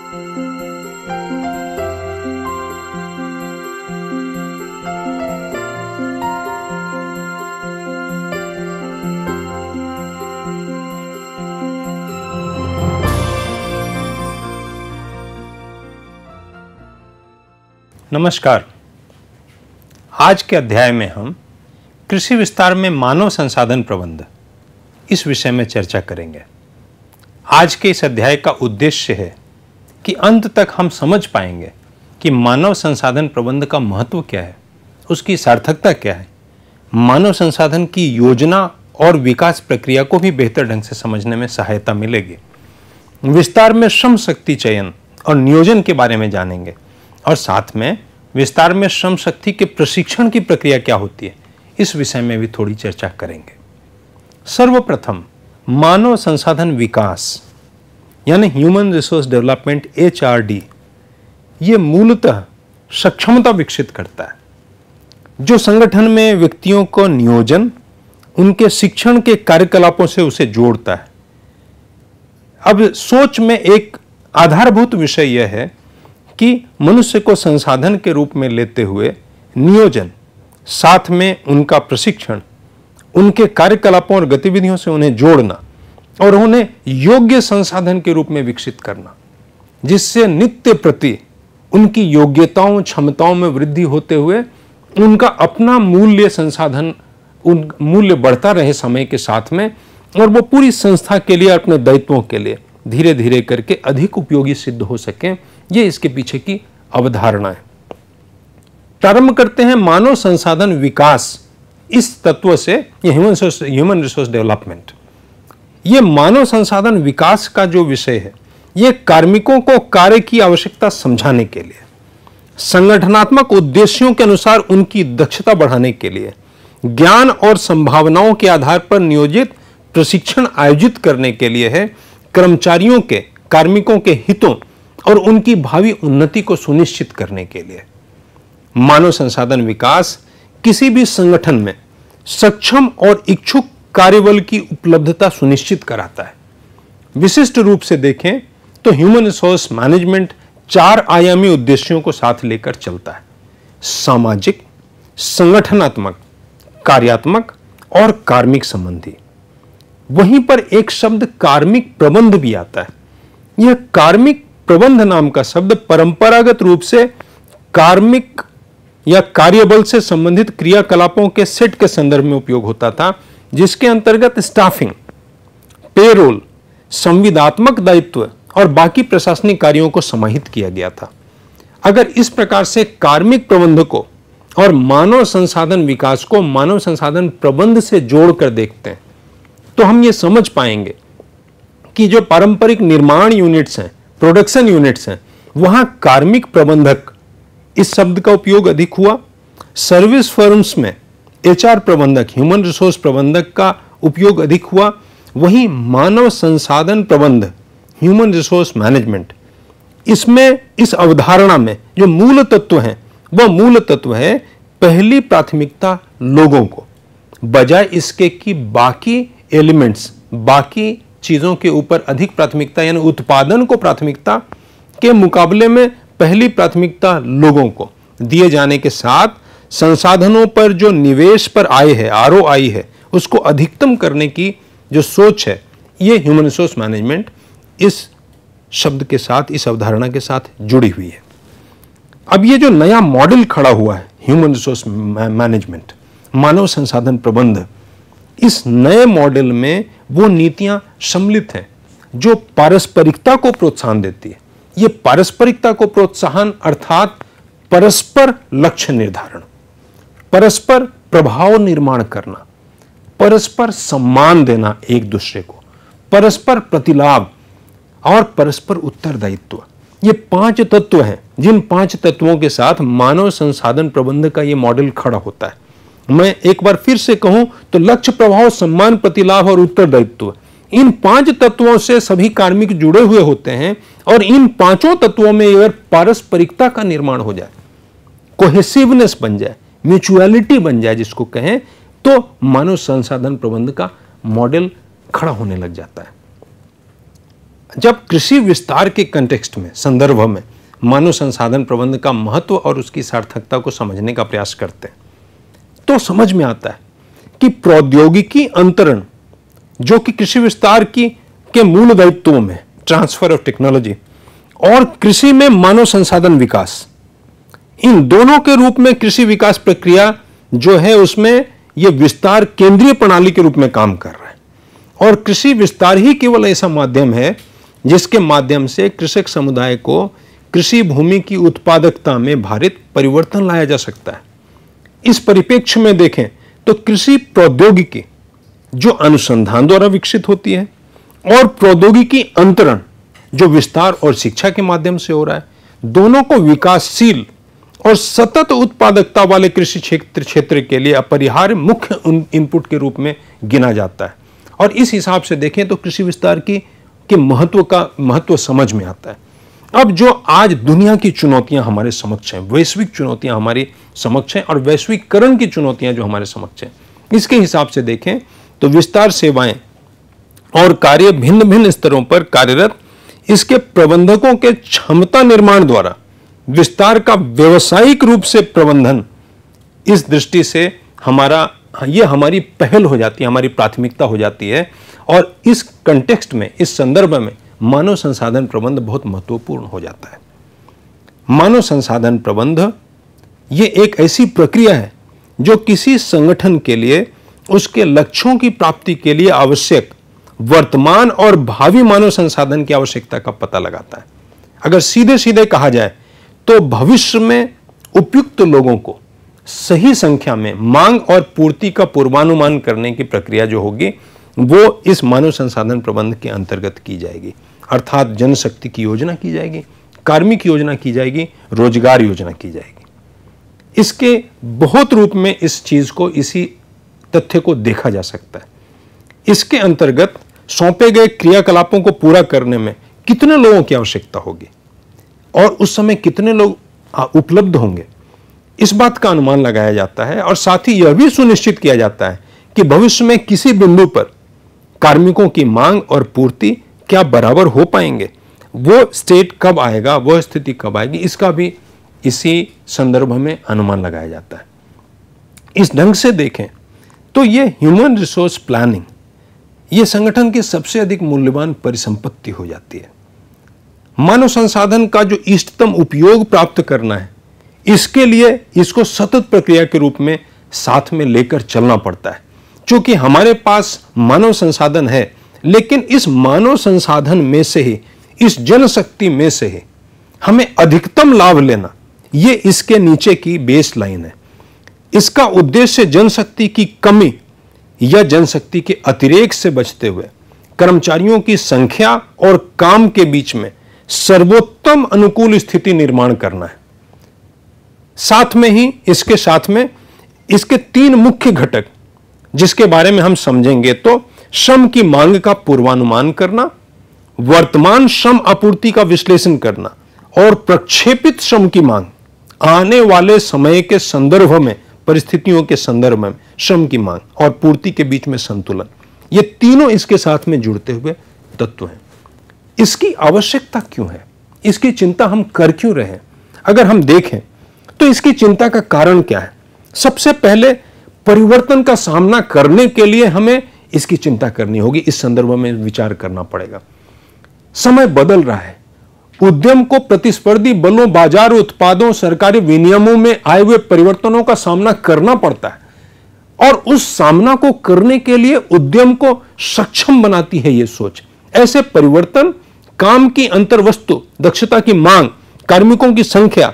नमस्कार। आज के अध्याय में हम कृषि विस्तार में मानव संसाधन प्रबंध इस विषय में चर्चा करेंगे। आज के इस अध्याय का उद्देश्य है कि अंत तक हम समझ पाएंगे कि मानव संसाधन प्रबंध का महत्व क्या है, उसकी सार्थकता क्या है, मानव संसाधन की योजना और विकास प्रक्रिया को भी बेहतर ढंग से समझने में सहायता मिलेगी। विस्तार में श्रम शक्ति चयन और नियोजन के बारे में जानेंगे और साथ में विस्तार में श्रम शक्ति के प्रशिक्षण की प्रक्रिया क्या होती है, इस विषय में भी थोड़ी चर्चा करेंगे। सर्वप्रथम मानव संसाधन विकास यानी ह्यूमन रिसोर्स डेवलपमेंट HRD ये मूलतः सक्षमता विकसित करता है जो संगठन में व्यक्तियों को नियोजन, उनके शिक्षण के कार्यकलापों से उसे जोड़ता है। अब सोच में एक आधारभूत विषय यह है कि मनुष्य को संसाधन के रूप में लेते हुए नियोजन, साथ में उनका प्रशिक्षण, उनके कार्यकलापों और गतिविधियों से उन्हें जोड़ना और उन्हें योग्य संसाधन के रूप में विकसित करना, जिससे नित्य प्रति उनकी योग्यताओं क्षमताओं में वृद्धि होते हुए उनका अपना मूल्य संसाधन मूल्य बढ़ता रहे समय के साथ में, और वो पूरी संस्था के लिए अपने दायित्वों के लिए धीरे धीरे करके अधिक उपयोगी सिद्ध हो सकें। ये इसके पीछे की अवधारणा है। प्रारंभ करते हैं मानव संसाधन विकास इस तत्व से, ये ह्यूमन रिसोर्स डेवलपमेंट। ये मानव संसाधन विकास का जो विषय है, ये कार्मिकों को कार्य की आवश्यकता समझाने के लिए, संगठनात्मक उद्देश्यों के अनुसार उनकी दक्षता बढ़ाने के लिए, ज्ञान और संभावनाओं के आधार पर नियोजित प्रशिक्षण आयोजित करने के लिए है, कर्मचारियों के, कार्मिकों के हितों और उनकी भावी उन्नति को सुनिश्चित करने के लिए। मानव संसाधन विकास किसी भी संगठन में सक्षम और इच्छुक कार्यबल की उपलब्धता सुनिश्चित कराता है। विशिष्ट रूप से देखें तो ह्यूमन रिसोर्स मैनेजमेंट 4 आयामी उद्देश्यों को साथ लेकर चलता है: सामाजिक, संगठनात्मक, कार्यात्मक और कार्मिक संबंधी। वहीं पर एक शब्द कार्मिक प्रबंध भी आता है। यह कार्मिक प्रबंध नाम का शब्द परंपरागत रूप से कार्मिक या कार्यबल से संबंधित क्रियाकलापों के सेट के संदर्भ में उपयोग होता था, जिसके अंतर्गत स्टाफिंग, पेरोल, संविदात्मक दायित्व और बाकी प्रशासनिक कार्यों को समाहित किया गया था। अगर इस प्रकार से कार्मिक प्रबंध को और मानव संसाधन विकास को मानव संसाधन प्रबंध से जोड़कर देखते हैं तो हम ये समझ पाएंगे कि जो पारंपरिक निर्माण यूनिट्स हैं, प्रोडक्शन यूनिट्स हैं, वहां कार्मिक प्रबंधक इस शब्द का उपयोग अधिक हुआ। सर्विस फर्म्स में HR प्रबंधक, ह्यूमन रिसोर्स प्रबंधक का उपयोग अधिक हुआ। वहीं मानव संसाधन प्रबंध, ह्यूमन रिसोर्स मैनेजमेंट, इसमें इस अवधारणा में जो मूल तत्व हैं वह मूल तत्व है पहली प्राथमिकता लोगों को, बजाय इसके कि बाकी एलिमेंट्स, बाकी चीजों के ऊपर अधिक प्राथमिकता, यानी उत्पादन को प्राथमिकता के मुकाबले में पहली प्राथमिकता लोगों को दिए जाने के साथ संसाधनों पर जो निवेश पर आय है, ROI है, उसको अधिकतम करने की जो सोच है, ये ह्यूमन रिसोर्स मैनेजमेंट इस शब्द के साथ, इस अवधारणा के साथ जुड़ी हुई है। अब ये जो नया मॉडल खड़ा हुआ है ह्यूमन रिसोर्स मैनेजमेंट, मानव संसाधन प्रबंध, इस नए मॉडल में वो नीतियां सम्मिलित हैं जो पारस्परिकता को प्रोत्साहन देती है। ये पारस्परिकता को प्रोत्साहन अर्थात परस्पर लक्ष्य निर्धारण, परस्पर प्रभाव निर्माण करना, परस्पर सम्मान देना एक दूसरे को, परस्पर प्रतिलाभ और परस्पर उत्तरदायित्व, ये 5 तत्व हैं जिन 5 तत्वों के साथ मानव संसाधन प्रबंध का ये मॉडल खड़ा होता है। मैं एक बार फिर से कहूं तो लक्ष्य, प्रभाव, सम्मान, प्रतिलाभ और उत्तरदायित्व, इन 5 तत्वों से सभी कार्मिक जुड़े हुए होते हैं। और इन 5 तत्वों में अगर पारस्परिकता का निर्माण हो जाए, कोहेसिवनेस बन जाए, म्यूचुअलिटी बन जाए जिसको कहें, तो मानव संसाधन प्रबंध का मॉडल खड़ा होने लग जाता है। जब कृषि विस्तार के कंटेक्स्ट में, संदर्भ में मानव संसाधन प्रबंध का महत्व और उसकी सार्थकता को समझने का प्रयास करते हैं तो समझ में आता है कि प्रौद्योगिकी अंतरण, जो कि कृषि विस्तार के मूल दायित्वों में, ट्रांसफर ऑफ टेक्नोलॉजी, और कृषि में मानव संसाधन विकास, इन दोनों के रूप में कृषि विकास प्रक्रिया जो है उसमें यह विस्तार केंद्रीय प्रणाली के रूप में काम कर रहा है। और कृषि विस्तार ही केवल ऐसा माध्यम है जिसके माध्यम से कृषक समुदाय को कृषि भूमि की उत्पादकता में भारित परिवर्तन लाया जा सकता है। इस परिप्रेक्ष्य में देखें तो कृषि प्रौद्योगिकी जो अनुसंधान द्वारा विकसित होती है और प्रौद्योगिकी अंतरण जो विस्तार और शिक्षा के माध्यम से हो रहा है, दोनों को विकासशील और सतत उत्पादकता वाले कृषि क्षेत्र के लिए अपरिहार्य मुख्य इनपुट के रूप में गिना जाता है। और इस हिसाब से देखें तो कृषि विस्तार के महत्व समझ में आता है। अब जो आज दुनिया की चुनौतियां हमारे समक्ष हैं, वैश्विक चुनौतियां हमारे समक्ष हैं और वैश्वीकरण की चुनौतियां जो हमारे समक्ष हैं, इसके हिसाब से देखें तो विस्तार सेवाएं और कार्य भिन्न भिन्न स्तरों पर कार्यरत इसके प्रबंधकों के क्षमता निर्माण द्वारा विस्तार का व्यावसायिक रूप से प्रबंधन, इस दृष्टि से हमारी पहल हो जाती है, हमारी प्राथमिकता हो जाती है। और इस कंटेक्स्ट में, इस संदर्भ में मानव संसाधन प्रबंध बहुत महत्वपूर्ण हो जाता है। मानव संसाधन प्रबंध ये एक ऐसी प्रक्रिया है जो किसी संगठन के लिए उसके लक्ष्यों की प्राप्ति के लिए आवश्यक वर्तमान और भावी मानव संसाधन की आवश्यकता का पता लगाता है। अगर सीधे सीधे कहा जाए तो भविष्य में उपयुक्त लोगों को सही संख्या में मांग और पूर्ति का पूर्वानुमान करने की प्रक्रिया जो होगी वो इस मानव संसाधन प्रबंध के अंतर्गत की जाएगी। अर्थात जनशक्ति की योजना की जाएगी, कार्मिक योजना की जाएगी, रोजगार योजना की जाएगी। इसके बहुत रूप में इस चीज को, इसी तथ्य को देखा जा सकता है। इसके अंतर्गत सौंपे गए क्रियाकलापों को पूरा करने में कितने लोगों की आवश्यकता होगी और उस समय कितने लोग उपलब्ध होंगे, इस बात का अनुमान लगाया जाता है। और साथ ही यह भी सुनिश्चित किया जाता है कि भविष्य में किसी बिंदु पर कार्मिकों की मांग और पूर्ति क्या बराबर हो पाएंगे, वो स्टेट कब आएगा, वह स्थिति कब आएगी, इसका भी इसी संदर्भ में अनुमान लगाया जाता है। इस ढंग से देखें तो ये ह्यूमन रिसोर्स प्लानिंग ये संगठन की सबसे अधिक मूल्यवान परिसंपत्ति हो जाती है। मानव संसाधन का जो इष्टतम उपयोग प्राप्त करना है, इसके लिए इसको सतत प्रक्रिया के रूप में साथ में लेकर चलना पड़ता है। क्योंकि हमारे पास मानव संसाधन है, लेकिन इस मानव संसाधन में से ही, इस जनशक्ति में से ही हमें अधिकतम लाभ लेना, ये इसके नीचे की बेस लाइन है। इसका उद्देश्य जनशक्ति की कमी या जनशक्ति के अतिरेक से बचते हुए कर्मचारियों की संख्या और काम के बीच में सर्वोत्तम अनुकूल स्थिति निर्माण करना है। साथ में ही इसके साथ में इसके तीन मुख्य घटक जिसके बारे में हम समझेंगे तो श्रम की मांग का पूर्वानुमान करना, वर्तमान श्रम आपूर्ति का विश्लेषण करना और प्रक्षेपित श्रम की मांग, आने वाले समय के संदर्भ में, परिस्थितियों के संदर्भ में श्रम की मांग और पूर्ति के बीच में संतुलन, ये तीनों इसके साथ में जुड़ते हुए तत्व हैं। इसकी आवश्यकता क्यों है, इसकी चिंता हम कर क्यों रहे हैं? अगर हम देखें तो इसकी चिंता का कारण क्या है? सबसे पहले परिवर्तन का सामना करने के लिए हमें इसकी चिंता करनी होगी, इस संदर्भ में विचार करना पड़ेगा। समय बदल रहा है, उद्यम को प्रतिस्पर्धी बलों, बाजार उत्पादों, सरकारी विनियमों में आए हुए परिवर्तनों का सामना करना पड़ता है और उस सामना को करने के लिए उद्यम को सक्षम बनाती है ये सोच। ऐसे परिवर्तन काम की अंतर्वस्तु, दक्षता की मांग, कार्मिकों की संख्या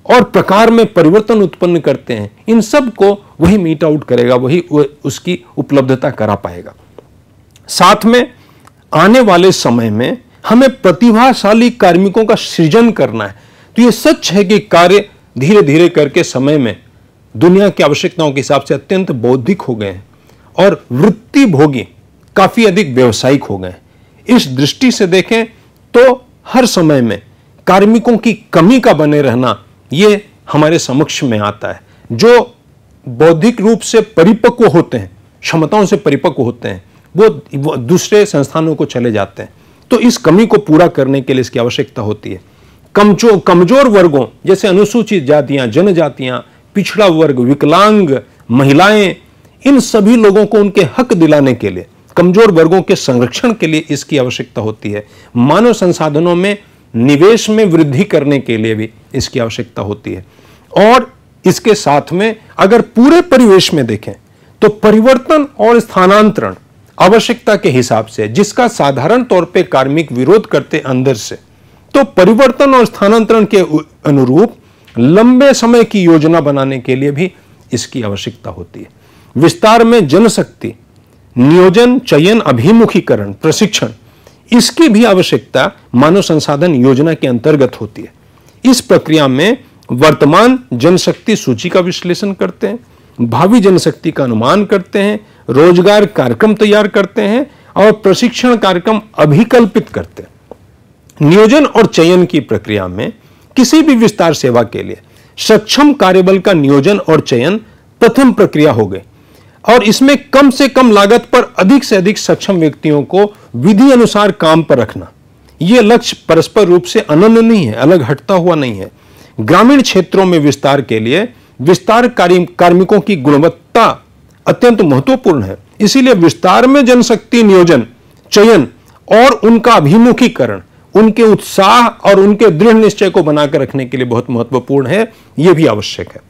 और प्रकार में परिवर्तन उत्पन्न करते हैं। इन सब को वही मीट आउट करेगा, वही उसकी उपलब्धता करा पाएगा। साथ में आने वाले समय में हमें प्रतिभाशाली कार्मिकों का सृजन करना है। तो यह सच है कि कार्य धीरे धीरे करके समय में दुनिया की आवश्यकताओं के हिसाब से अत्यंत बौद्धिक हो गए हैं और वृत्ति भोगी काफी अधिक व्यावसायिक हो गए। इस दृष्टि से देखें तो हर समय में कार्मिकों की कमी का बने रहना ये हमारे समक्ष में आता है। जो बौद्धिक रूप से परिपक्व होते हैं, क्षमताओं से परिपक्व होते हैं, वो दूसरे संस्थानों को चले जाते हैं। तो इस कमी को पूरा करने के लिए इसकी आवश्यकता होती है। कमजोर वर्गों जैसे अनुसूचित जातियां, जनजातियां, पिछड़ा वर्ग, विकलांग, महिलाएं, इन सभी लोगों को उनके हक दिलाने के लिए, कमजोर वर्गों के संरक्षण के लिए इसकी आवश्यकता होती है। मानव संसाधनों में निवेश में वृद्धि करने के लिए भी इसकी आवश्यकता होती है। और इसके साथ में अगर पूरे परिवेश में देखें तो परिवर्तन और स्थानांतरण आवश्यकता के हिसाब से, जिसका साधारण तौर पे कार्मिक विरोध करते अंदर से, तो परिवर्तन और स्थानांतरण के अनुरूप लंबे समय की योजना बनाने के लिए भी इसकी आवश्यकता होती है। विस्तार में जनशक्ति, नियोजन, चयन, अभिमुखीकरण, प्रशिक्षण, इसकी भी आवश्यकता मानव संसाधन योजना के अंतर्गत होती है। इस प्रक्रिया में वर्तमान जनशक्ति सूची का विश्लेषण करते हैं, भावी जनशक्ति का अनुमान करते हैं, रोजगार कार्यक्रम तैयार करते हैं और प्रशिक्षण कार्यक्रम अभिकल्पित करते हैं। नियोजन और चयन की प्रक्रिया में किसी भी विस्तार सेवा के लिए सक्षम कार्यबल का नियोजन और चयन प्रथम प्रक्रिया हो गई और इसमें कम से कम लागत पर अधिक से अधिक सक्षम व्यक्तियों को विधि अनुसार काम पर रखना, यह लक्ष्य परस्पर रूप से अनन्य नहीं है, अलग हटता हुआ नहीं है। ग्रामीण क्षेत्रों में विस्तार के लिए विस्तार कार्मिकों की गुणवत्ता अत्यंत महत्वपूर्ण है। इसीलिए विस्तार में जनशक्ति नियोजन, चयन और उनका अभिमुखीकरण, उनके उत्साह और उनके दृढ़ निश्चय को बनाकर रखने के लिए बहुत महत्वपूर्ण है, यह भी आवश्यक है।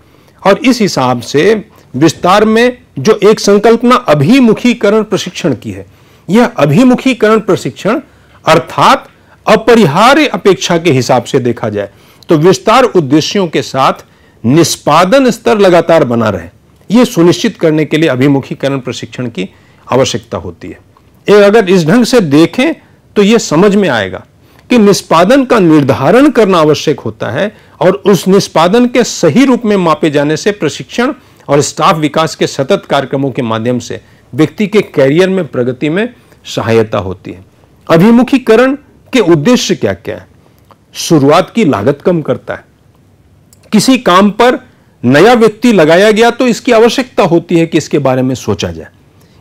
और इस हिसाब से विस्तार में जो एक संकल्पना अभिमुखीकरण प्रशिक्षण की है, यह अभिमुखीकरण प्रशिक्षण अर्थात अपरिहार्य अपेक्षा के हिसाब से देखा जाए तो विस्तार उद्देश्यों के साथ निष्पादन स्तर लगातार बना रहे, यह सुनिश्चित करने के लिए अभिमुखीकरण प्रशिक्षण की आवश्यकता होती है। अगर इस ढंग से देखें तो यह समझ में आएगा कि निष्पादन का निर्धारण करना आवश्यक होता है और उस निष्पादन के सही रूप में मापे जाने से प्रशिक्षण और स्टाफ विकास के सतत कार्यक्रमों के माध्यम से व्यक्ति के कैरियर में प्रगति में सहायता होती है। अभिमुखीकरण के उद्देश्य क्या क्या है? शुरुआत की लागत कम करता है। किसी काम पर नया व्यक्ति लगाया गया तो इसकी आवश्यकता होती है कि इसके बारे में सोचा जाए।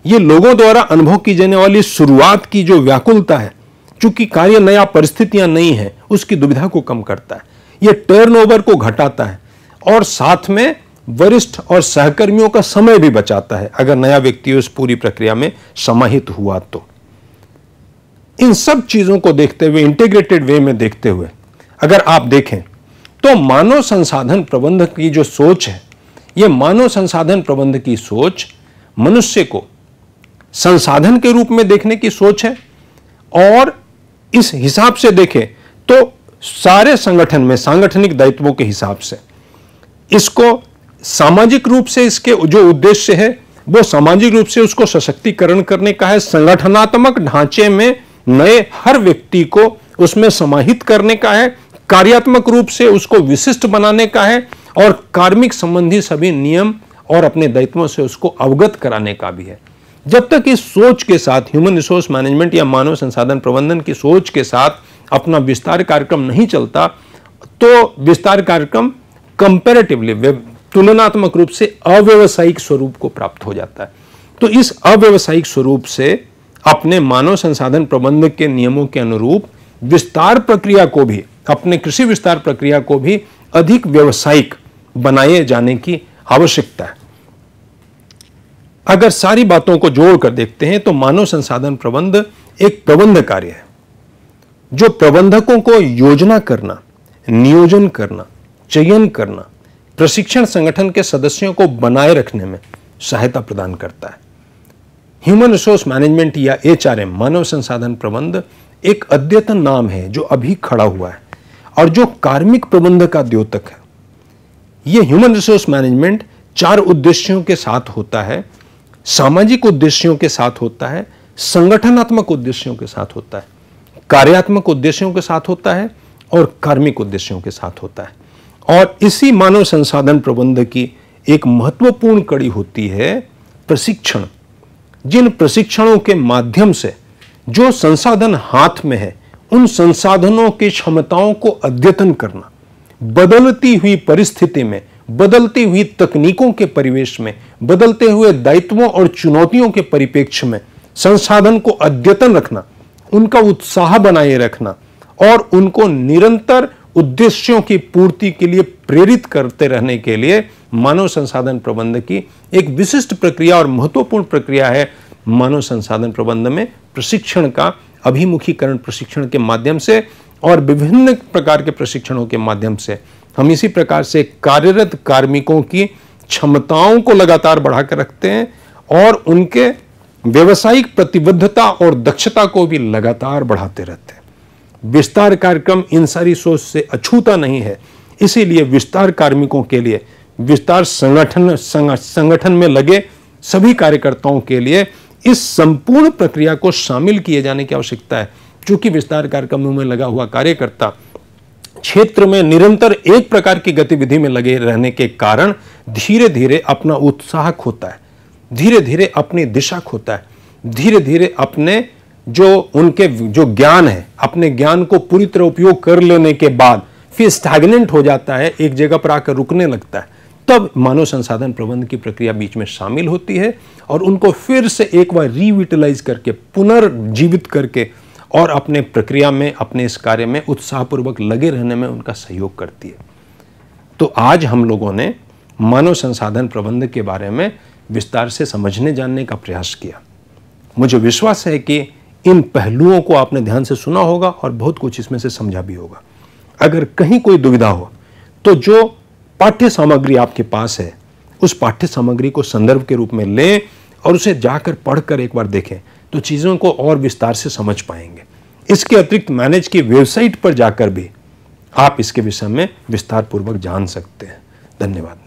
यह लोगों द्वारा अनुभव की जाने वाली शुरुआत की जो व्याकुलता है, चूंकि कार्य नया, परिस्थितियां नहीं है, उसकी दुविधा को कम करता है। यह टर्नओवर को घटाता है और साथ में वरिष्ठ और सहकर्मियों का समय भी बचाता है अगर नया व्यक्ति उस पूरी प्रक्रिया में समाहित हुआ तो। इन सब चीजों को देखते हुए, इंटीग्रेटेड वे में देखते हुए अगर आप देखें तो मानव संसाधन प्रबंधन की जो सोच है, यह मानव संसाधन प्रबंधन की सोच मनुष्य को संसाधन के रूप में देखने की सोच है। और इस हिसाब से देखें तो सारे संगठन में सांगठनिक दायित्वों के हिसाब से इसको सामाजिक रूप से, इसके जो उद्देश्य है वो सामाजिक रूप से उसको सशक्तिकरण करने का है, संगठनात्मक ढांचे में नए हर व्यक्ति को उसमें समाहित करने का है, कार्यात्मक रूप से उसको विशिष्ट बनाने का है और कार्मिक संबंधी सभी नियम और अपने दायित्वों से उसको अवगत कराने का भी है। जब तक इस सोच के साथ, ह्यूमन रिसोर्स मैनेजमेंट या मानव संसाधन प्रबंधन की सोच के साथ अपना विस्तार कार्यक्रम नहीं चलता तो विस्तार कार्यक्रम कंपैरेटिवली, तुलनात्मक रूप से अव्यावसायिक स्वरूप को प्राप्त हो जाता है। तो इस अव्यावसायिक स्वरूप से अपने मानव संसाधन प्रबंधन के नियमों के अनुरूप विस्तार प्रक्रिया को भी, अपने कृषि विस्तार प्रक्रिया को भी अधिक व्यावसायिक बनाए जाने की आवश्यकता है। अगर सारी बातों को जोड़कर देखते हैं तो मानव संसाधन प्रबंधन एक प्रबंध कार्य है जो प्रबंधकों को योजना करना, नियोजन करना, चयन करना, प्रशिक्षण, संगठन के सदस्यों को बनाए रखने में सहायता प्रदान करता है। ह्यूमन रिसोर्स मैनेजमेंट या HRM, मानव संसाधन प्रबंधन, एक अद्यतन नाम है जो अभी खड़ा हुआ है और जो कार्मिक प्रबंधन का द्योतक है। यह ह्यूमन रिसोर्स मैनेजमेंट 4 उद्देश्यों के साथ होता है, सामाजिक उद्देश्यों के साथ होता है, संगठनात्मक उद्देश्यों के साथ होता है, कार्यात्मक उद्देश्यों के साथ होता है और कार्मिक उद्देश्यों के साथ होता है। और इसी मानव संसाधन प्रबंधन की एक महत्वपूर्ण कड़ी होती है प्रशिक्षण। जिन प्रशिक्षणों के माध्यम से जो संसाधन हाथ में है उन संसाधनों की क्षमताओं को अद्यतन करना, बदलती हुई परिस्थिति में, बदलती हुई तकनीकों के परिवेश में, बदलते हुए दायित्वों और चुनौतियों के परिप्रेक्ष्य में संसाधन को अद्यतन रखना, उनका उत्साह बनाए रखना और उनको निरंतर उद्देश्यों की पूर्ति के लिए प्रेरित करते रहने के लिए मानव संसाधन प्रबंध की एक विशिष्ट प्रक्रिया और महत्वपूर्ण प्रक्रिया है मानव संसाधन प्रबंध में प्रशिक्षण का अभिमुखीकरण प्रशिक्षण के माध्यम से और विभिन्न प्रकार के प्रशिक्षणों के माध्यम से हम इसी प्रकार से कार्यरत कार्मिकों की क्षमताओं को लगातार बढ़ाकर रखते हैं और उनके व्यवसायिक प्रतिबद्धता और दक्षता को भी लगातार बढ़ाते रहते हैं। विस्तार कार्यक्रम इन सारी सोच से अछूता नहीं है, इसीलिए विस्तार कार्मिकों के लिए, विस्तार संगठन में लगे सभी कार्यकर्ताओं के लिए इस संपूर्ण प्रक्रिया को शामिल किए जाने की आवश्यकता है। चूंकि विस्तार कार्यक्रमों में लगा हुआ कार्यकर्ता क्षेत्र में निरंतर एक प्रकार की गतिविधि में लगे रहने के कारण धीरे धीरे अपना उत्साह खोता है, धीरे धीरे अपनी दिशा खोता है, धीरे धीरे अपने जो ज्ञान है, अपने ज्ञान को पूरी तरह उपयोग कर लेने के बाद फिर स्टैग्नेंट हो जाता है, एक जगह पर आकर रुकने लगता है। तब मानव संसाधन प्रबंधन की प्रक्रिया बीच में शामिल होती है और उनको फिर से एक बार रिविटलाइज करके, पुनर्जीवित करके और अपने प्रक्रिया में, अपने इस कार्य में उत्साहपूर्वक लगे रहने में उनका सहयोग करती है। तो आज हम लोगों ने मानव संसाधन प्रबंधन के बारे में विस्तार से समझने जानने का प्रयास किया। मुझे विश्वास है कि इन पहलुओं को आपने ध्यान से सुना होगा और बहुत कुछ इसमें से समझा भी होगा। अगर कहीं कोई दुविधा हो तो जो पाठ्य सामग्री आपके पास है उस पाठ्य सामग्री को संदर्भ के रूप में लें और उसे जाकर पढ़कर एक बार देखें तो चीज़ों को और विस्तार से समझ पाएंगे। इसके अतिरिक्त मैनेज की वेबसाइट पर जाकर भी आप इसके विषय में विस्तार पूर्वक जान सकते हैं। धन्यवाद।